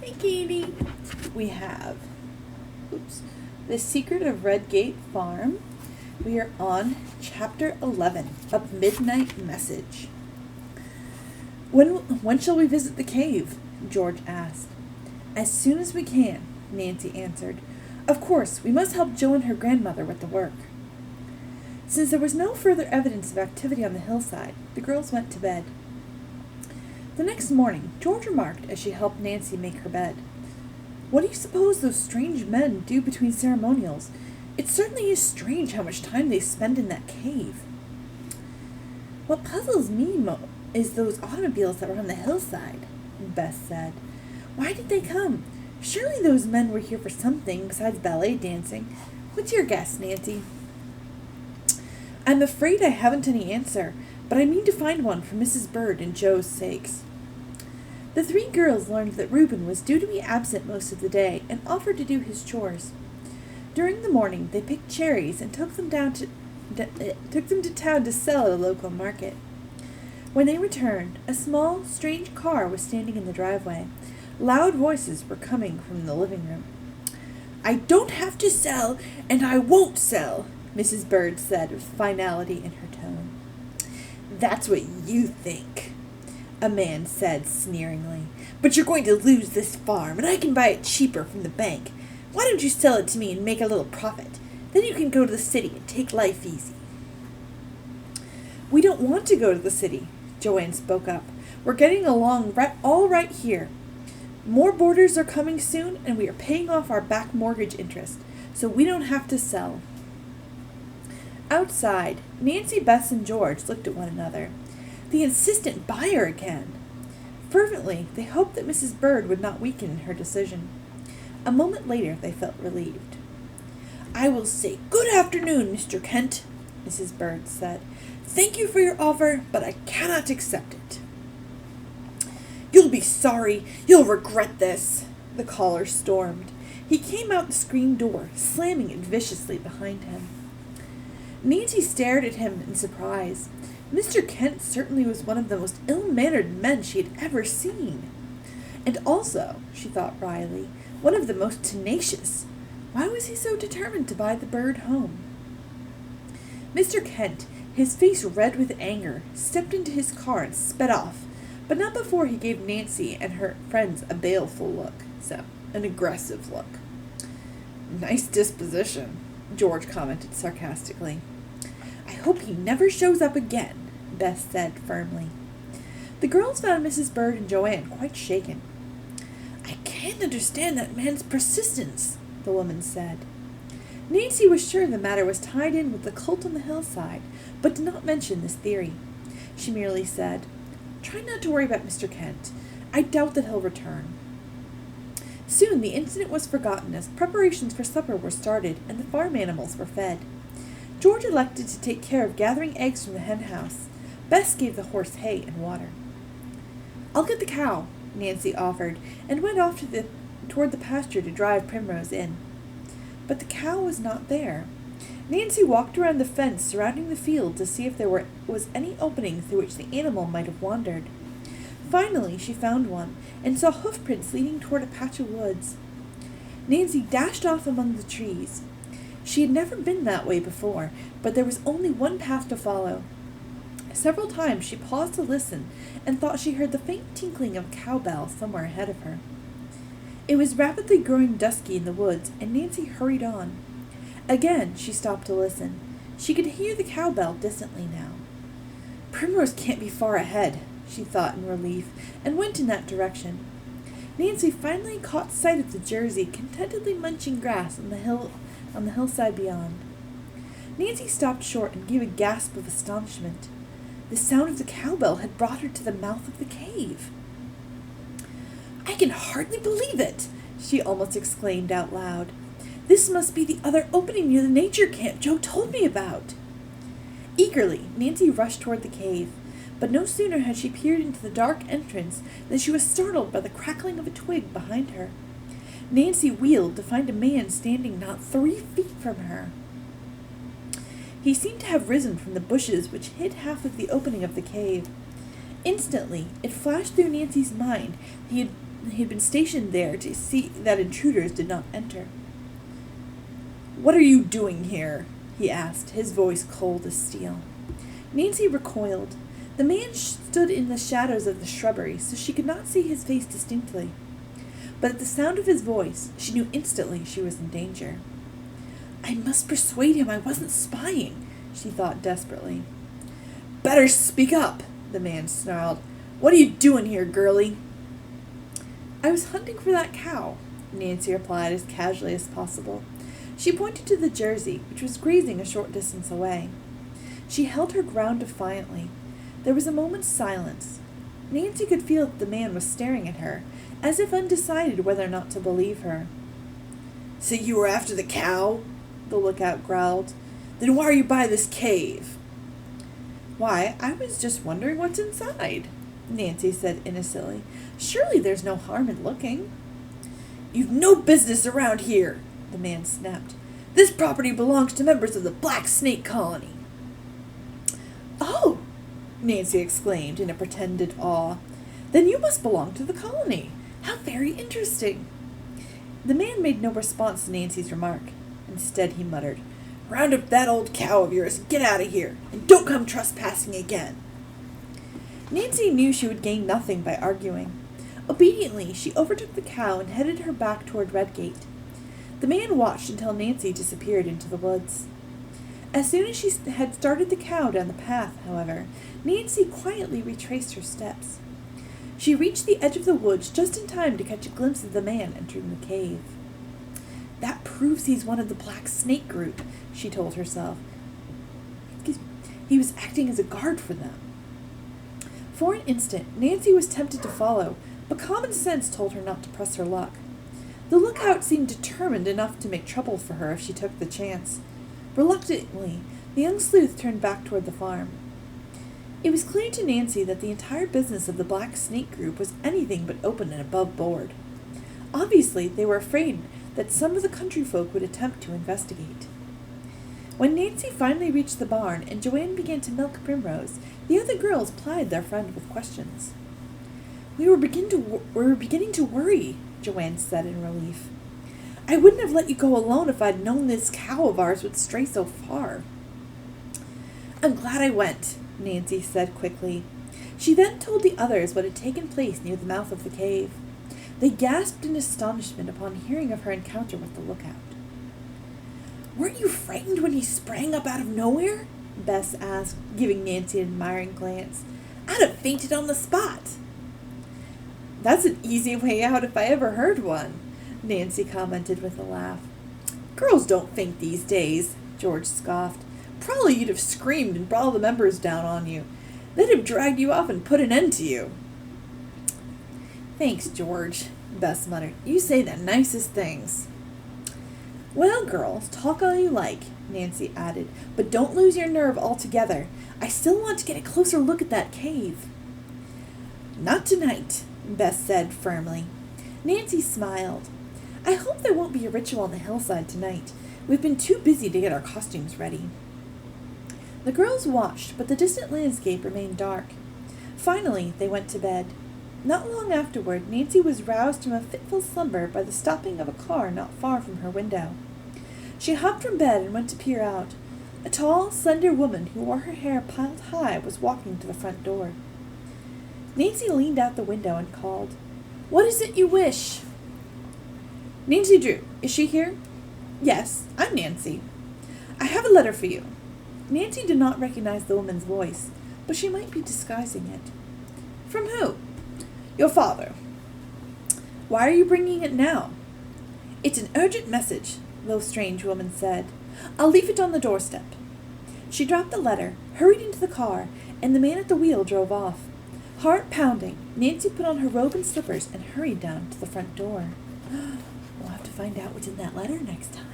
Hey, Katie. We have, The Secret of Redgate Farm. We are on Chapter 11, A Midnight Message. When shall we visit the cave? George asked. As soon as we can, Nancy answered. Of course, we must help Jo and her grandmother with the work. Since there was no further evidence of activity on the hillside, the girls went to bed. The next morning, George remarked as she helped Nancy make her bed. What do you suppose those strange men do between ceremonials? It certainly is strange how much time they spend in that cave. What puzzles me is those automobiles that were on the hillside, Bess said. Why did they come? Surely those men were here for something besides ballet dancing. What's your guess, Nancy? I'm afraid I haven't any answer, but I mean to find one for Mrs. Bird and Jo's sakes. The three girls learned that Reuben was due to be absent most of the day and offered to do his chores. During the morning, they picked cherries and took them to town to sell at a local market. When they returned, a small, strange car was standing in the driveway. Loud voices were coming from the living room. I don't have to sell, and I won't sell, Mrs. Bird said with finality in her tone. That's what you think, a man said sneeringly. But you're going to lose this farm, and I can buy it cheaper from the bank. Why don't you sell it to me and make a little profit? Then you can go to the city and take life easy. We don't want to go to the city, Joanne spoke up. We're getting along all right here. More boarders are coming soon, and we are paying off our back mortgage interest, so we don't have to sell. Outside, Nancy, Bess, and George looked at one another. The insistent buyer again! Fervently, they hoped that Mrs. Bird would not weaken in her decision. A moment later, they felt relieved. I will say good afternoon, Mr. Kent, Mrs. Bird said. Thank you for your offer, but I cannot accept it. You'll be sorry. You'll regret this, the caller stormed. He came out the screen door, slamming it viciously behind him. Nancy stared at him in surprise. Mr. Kent certainly was one of the most ill-mannered men she had ever seen. And also, she thought wryly, one of the most tenacious. Why was he so determined to buy the Bird home? Mr. Kent, his face red with anger, stepped into his car and sped off, but not before he gave Nancy and her friends a baleful look, an aggressive look. Nice disposition, George commented sarcastically. I hope he never shows up again, Bess said firmly. The girls found Mrs. Bird and Joanne quite shaken. I can't understand that man's persistence, the woman said. Nancy was sure the matter was tied in with the cult on the hillside, but did not mention this theory. She merely said, Try not to worry about Mr. Kent. I doubt that he'll return. Soon the incident was forgotten as preparations for supper were started and the farm animals were fed. George elected to take care of gathering eggs from the hen house. Bess gave the horse hay and water. I'll get the cow, Nancy offered, and went off toward the pasture to drive Primrose in. But the cow was not there. Nancy walked around the fence surrounding the field to see if there was any opening through which the animal might have wandered. Finally, she found one, and saw hoofprints leading toward a patch of woods. Nancy dashed off among the trees. She had never been that way before, but there was only one path to follow. Several times she paused to listen, and thought she heard the faint tinkling of a cowbell somewhere ahead of her. It was rapidly growing dusky in the woods, and Nancy hurried on. Again she stopped to listen. She could hear the cowbell distantly now. Primrose can't be far ahead, she thought in relief, and went in that direction. Nancy finally caught sight of the Jersey contentedly munching grass on the hillside beyond. Nancy stopped short and gave a gasp of astonishment. The sound of the cowbell had brought her to the mouth of the cave. I can hardly believe it, she almost exclaimed out loud. This must be the other opening near the nature camp Jo told me about. Eagerly, Nancy rushed toward the cave, but no sooner had she peered into the dark entrance than she was startled by the crackling of a twig behind her. Nancy wheeled to find a man standing not 3 feet from her. He seemed to have risen from the bushes which hid half of the opening of the cave. Instantly, it flashed through Nancy's mind He had been stationed there to see that intruders did not enter. "What are you doing here?" he asked, his voice cold as steel. Nancy recoiled. The man stood in the shadows of the shrubbery, so she could not see his face distinctly. But at the sound of his voice, she knew instantly she was in danger. "I must persuade him I wasn't spying," she thought desperately. "Better speak up," the man snarled. "What are you doing here, girlie?" "I was hunting for that cow," Nancy replied as casually as possible. She pointed to the Jersey, which was grazing a short distance away. She held her ground defiantly. There was a moment's silence. Nancy could feel that the man was staring at her, as if undecided whether or not to believe her. "So you were after the cow?" the lookout growled. "Then why are you by this cave?" "Why, I was just wondering what's inside," Nancy said innocently. "Surely there's no harm in looking." "You've no business around here," the man snapped. "This property belongs to members of the Black Snake Colony." "Oh!" Nancy exclaimed in a pretended awe. "Then you must belong to the colony. How very interesting." The man made no response to Nancy's remark. Instead, he muttered, "Round up that old cow of yours and get out of here, and don't come trespassing again." Nancy knew she would gain nothing by arguing. Obediently, she overtook the cow and headed her back toward Redgate. The man watched until Nancy disappeared into the woods. As soon as she had started the cow down the path, however, Nancy quietly retraced her steps. She reached the edge of the woods just in time to catch a glimpse of the man entering the cave. "That proves he's one of the Black Snake group," she told herself. He was acting as a guard for them. For an instant, Nancy was tempted to follow, but common sense told her not to press her luck. The lookout seemed determined enough to make trouble for her if she took the chance. Reluctantly, the young sleuth turned back toward the farm. It was clear to Nancy that the entire business of the Black Snake group was anything but open and above board. Obviously, they were afraid that some of the country folk would attempt to investigate. When Nancy finally reached the barn and Joanne began to milk Primrose, the other girls plied their friend with questions. We were beginning to worry," Joanne said in relief. "I wouldn't have let you go alone if I'd known this cow of ours would stray so far." "I'm glad I went," Nancy said quickly. She then told the others what had taken place near the mouth of the cave. They gasped in astonishment upon hearing of her encounter with the lookout. "Weren't you frightened when he sprang up out of nowhere?" Bess asked, giving Nancy an admiring glance. "I'd have fainted on the spot." "That's an easy way out if I ever heard one," Nancy commented with a laugh. "Girls don't faint these days," George scoffed. "Probably you'd have screamed and brought all the members down on you. They'd have dragged you off and put an end to you." "Thanks, George," Bess muttered. "You say the nicest things." "Well, girls, talk all you like," Nancy added, "but don't lose your nerve altogether. I still want to get a closer look at that cave." "Not tonight," Bess said firmly. Nancy smiled. "I hope there won't be a ritual on the hillside tonight. We've been too busy to get our costumes ready." The girls watched, but the distant landscape remained dark. Finally, they went to bed. Not long afterward, Nancy was roused from a fitful slumber by the stopping of a car not far from her window. She hopped from bed and went to peer out. A tall, slender woman who wore her hair piled high was walking to the front door. Nancy leaned out the window and called, "What is it you wish?" "Nancy Drew, is she here?" "Yes, I'm Nancy." "I have a letter for you." Nancy did not recognize the woman's voice, but she might be disguising it. "From who?" "Your father." "Why are you bringing it now?" "It's an urgent message," the strange woman said. "I'll leave it on the doorstep." She dropped the letter, hurried into the car, and the man at the wheel drove off. Heart pounding, Nancy put on her robe and slippers and hurried down to the front door. We'll have to find out what's in that letter next time.